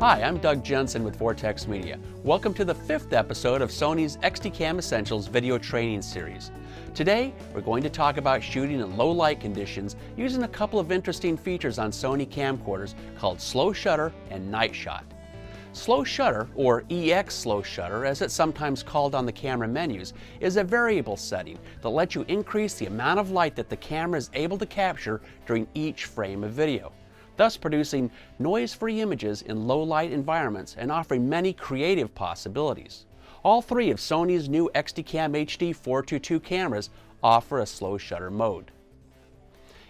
Hi, I'm Doug Jensen with Vortex Media. Welcome to the 5th episode of Sony's XDCAM Essentials video training series. Today, we're going to talk about shooting in low light conditions using a couple of interesting features on Sony camcorders called slow shutter and night shot. Slow shutter, or EX slow shutter as it's sometimes called on the camera menus, is a variable setting that lets you increase the amount of light that the camera is able to capture during each frame of video, thus producing noise-free images in low-light environments and offering many creative possibilities. All three of Sony's new XDCAM HD 422 cameras offer a slow shutter mode.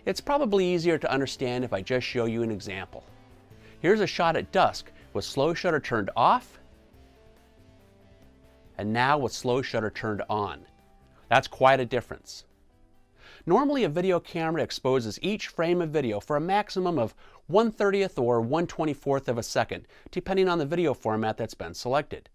It's probably easier to understand if I just show you an example. Here's a shot at dusk with slow shutter turned off, and now with slow shutter turned on. That's quite a difference. Normally, a video camera exposes each frame of video for a maximum of 1/30th or 1/24th of a second, depending on the video format that's been selected.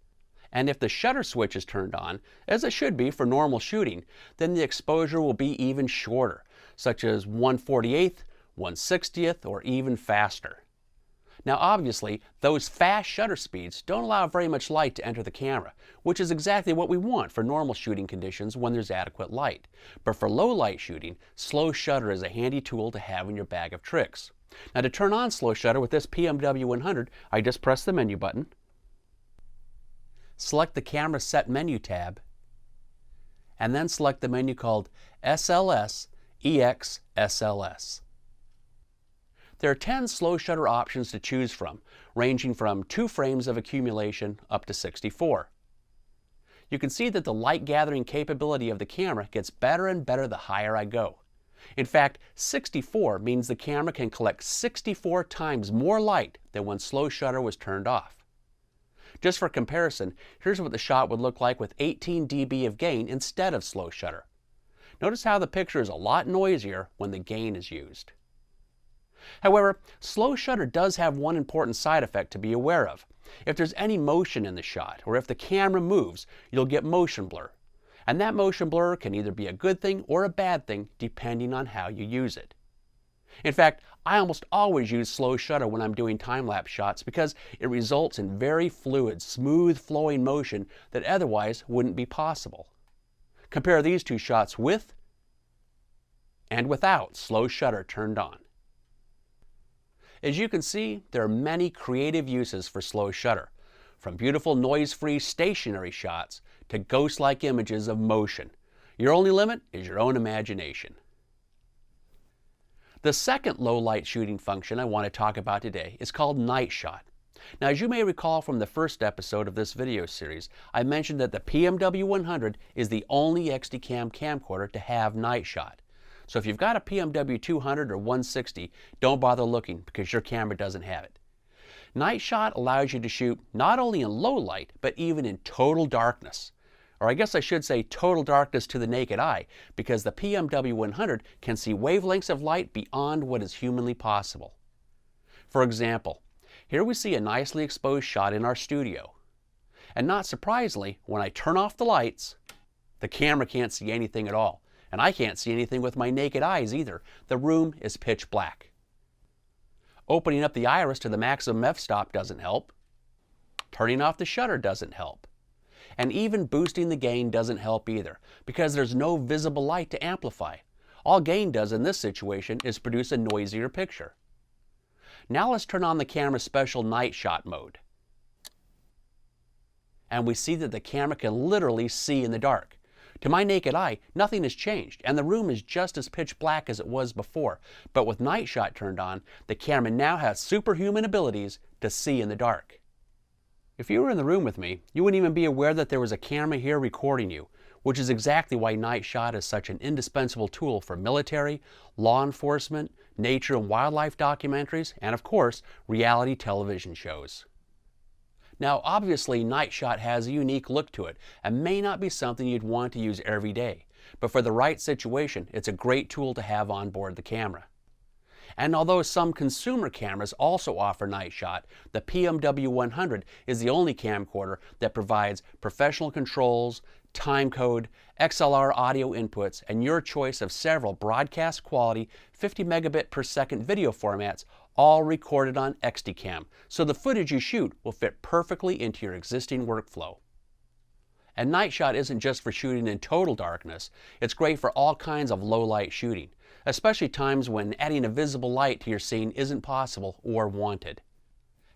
And if the shutter switch is turned on, as it should be for normal shooting, then the exposure will be even shorter, such as 1/48th, 1/60th, or even faster. Now obviously, those fast shutter speeds don't allow very much light to enter the camera, which is exactly what we want for normal shooting conditions when there's adequate light. But for low light shooting, slow shutter is a handy tool to have in your bag of tricks. Now to turn on slow shutter with this PMW 100, I just press the menu button, select the Camera Set Menu tab, and then select the menu called SLS EX SLS. There are 10 slow shutter options to choose from, ranging from 2 frames of accumulation up to 64. You can see that the light gathering capability of the camera gets better and better the higher I go. In fact, 64 means the camera can collect 64 times more light than when slow shutter was turned off. Just for comparison, here's what the shot would look like with 18 dB of gain instead of slow shutter. Notice how the picture is a lot noisier when the gain is used. However, slow shutter does have one important side effect to be aware of. If there's any motion in the shot, or if the camera moves, you'll get motion blur. And that motion blur can either be a good thing or a bad thing depending on how you use it. In fact, I almost always use slow shutter when I'm doing time-lapse shots because it results in very fluid, smooth flowing motion that otherwise wouldn't be possible. Compare these two shots with and without slow shutter turned on. As you can see, there are many creative uses for slow shutter, from beautiful noise-free stationary shots to ghost-like images of motion. Your only limit is your own imagination. The second low-light shooting function I want to talk about today is called night shot. Now, as you may recall from the first episode of this video series, I mentioned that the PMW 100 is the only XDCAM camcorder to have night shot. So if you've got a PMW 200 or 160, don't bother looking because your camera doesn't have it. Night shot allows you to shoot not only in low light, but even in total darkness. Or I guess I should say total darkness to the naked eye, because the PMW 100 can see wavelengths of light beyond what is humanly possible. For example, here we see a nicely exposed shot in our studio. And not surprisingly, when I turn off the lights, the camera can't see anything at all. And I can't see anything with my naked eyes either. The room is pitch black. Opening up the iris to the maximum f-stop doesn't help. Turning off the shutter doesn't help. And even boosting the gain doesn't help either, because there's no visible light to amplify. All gain does in this situation is produce a noisier picture. Now let's turn on the camera's special night shot mode. And we see that the camera can literally see in the dark. To my naked eye, nothing has changed, and the room is just as pitch black as it was before. But with night shot turned on, the camera now has superhuman abilities to see in the dark. If you were in the room with me, you wouldn't even be aware that there was a camera here recording you, which is exactly why night shot is such an indispensable tool for military, law enforcement, nature and wildlife documentaries, and of course, reality television shows. Now, obviously, night shot has a unique look to it and may not be something you'd want to use every day, but for the right situation, it's a great tool to have on board the camera. And although some consumer cameras also offer night shot, the PMW 100 is the only camcorder that provides professional controls, timecode, XLR audio inputs, and your choice of several broadcast quality 50 megabit per second video formats, all recorded on XDCAM, so the footage you shoot will fit perfectly into your existing workflow. And Night Shot isn't just for shooting in total darkness, it's great for all kinds of low light shooting, especially times when adding a visible light to your scene isn't possible or wanted.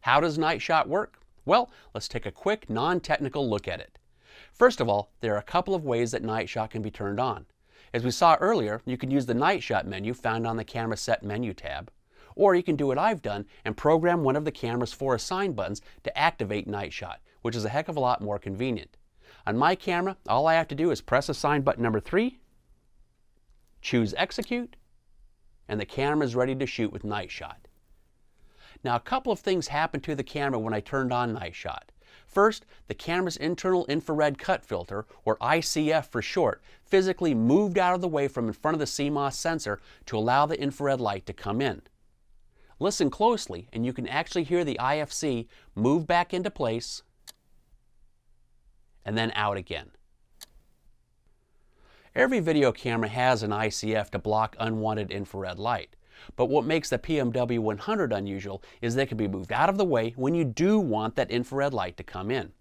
How does Night Shot work? Well, let's take a quick non-technical look at it. First of all, there are a couple of ways that Night Shot can be turned on. As we saw earlier, you can use the Night Shot menu found on the Camera Set menu tab, or you can do what I've done and program one of the camera's 4 assign buttons to activate Night Shot, which is a heck of a lot more convenient. On my camera, all I have to do is press assign button number 3, choose execute, and the camera is ready to shoot with Night Shot. Now, a couple of things happened to the camera when I turned on Night Shot. First, the camera's internal infrared cut filter, or ICF for short, physically moved out of the way from in front of the CMOS sensor to allow the infrared light to come in. Listen closely and you can actually hear the IFC move back into place and then out again. Every video camera has an ICF to block unwanted infrared light, but what makes the PMW 100 unusual is they can be moved out of the way when you do want that infrared light to come in.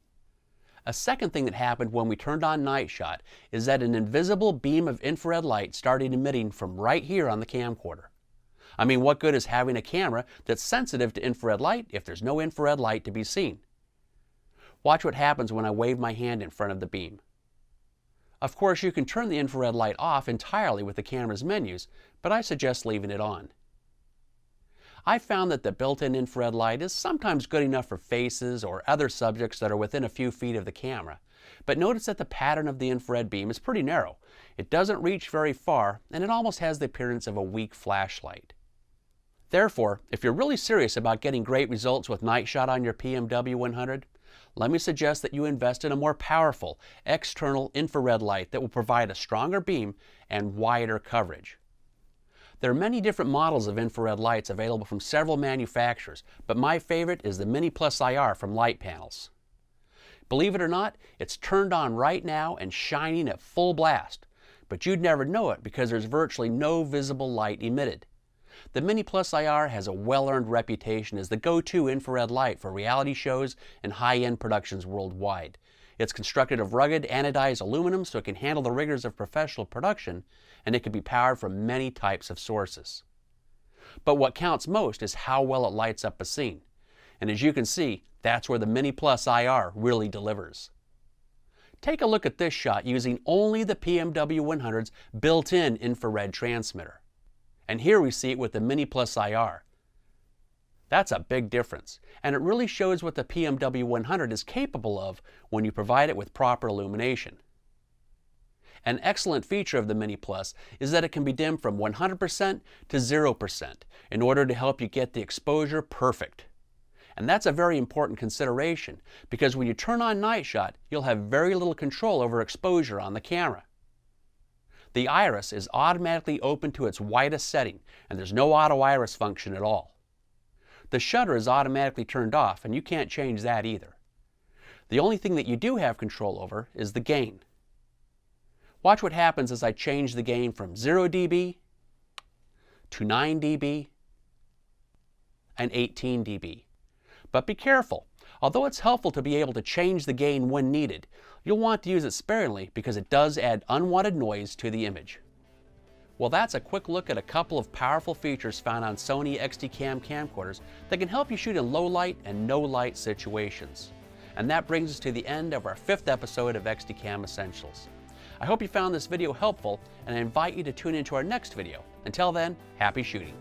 A second thing that happened when we turned on Night Shot is that an invisible beam of infrared light started emitting from right here on the camcorder. I mean, what good is having a camera that's sensitive to infrared light if there's no infrared light to be seen? Watch what happens when I wave my hand in front of the beam. Of course, you can turn the infrared light off entirely with the camera's menus, but I suggest leaving it on. I found that the built-in infrared light is sometimes good enough for faces or other subjects that are within a few feet of the camera, but notice that the pattern of the infrared beam is pretty narrow. It doesn't reach very far, and it almost has the appearance of a weak flashlight. Therefore, if you're really serious about getting great results with Night Shot on your PMW 100, let me suggest that you invest in a more powerful external infrared light that will provide a stronger beam and wider coverage. There are many different models of infrared lights available from several manufacturers, but my favorite is the Mini Plus IR from Light Panels. Believe it or not, it's turned on right now and shining at full blast, but you'd never know it because there's virtually no visible light emitted. The Mini Plus IR has a well-earned reputation as the go-to infrared light for reality shows and high-end productions worldwide. It's constructed of rugged anodized aluminum so it can handle the rigors of professional production, and it can be powered from many types of sources. But what counts most is how well it lights up a scene. And as you can see, that's where the Mini Plus IR really delivers. Take a look at this shot using only the PMW 100's built-in infrared transmitter. And here we see it with the Mini Plus IR. That's a big difference, and it really shows what the PMW 100 is capable of when you provide it with proper illumination. An excellent feature of the Mini Plus is that it can be dimmed from 100% to 0% in order to help you get the exposure perfect. And that's a very important consideration because when you turn on Night Shot, you'll have very little control over exposure on the camera. The iris is automatically open to its widest setting, and there's no auto iris function at all. The shutter is automatically turned off, and you can't change that either. The only thing that you do have control over is the gain. Watch what happens as I change the gain from 0 dB to 9 dB and 18 dB. But be careful. Although it's helpful to be able to change the gain when needed, you'll want to use it sparingly because it does add unwanted noise to the image. Well, that's a quick look at a couple of powerful features found on Sony XDCAM camcorders that can help you shoot in low light and no light situations. And that brings us to the end of our 5th episode of XDCAM Essentials. I hope you found this video helpful, and I invite you to tune into our next video. Until then, happy shooting.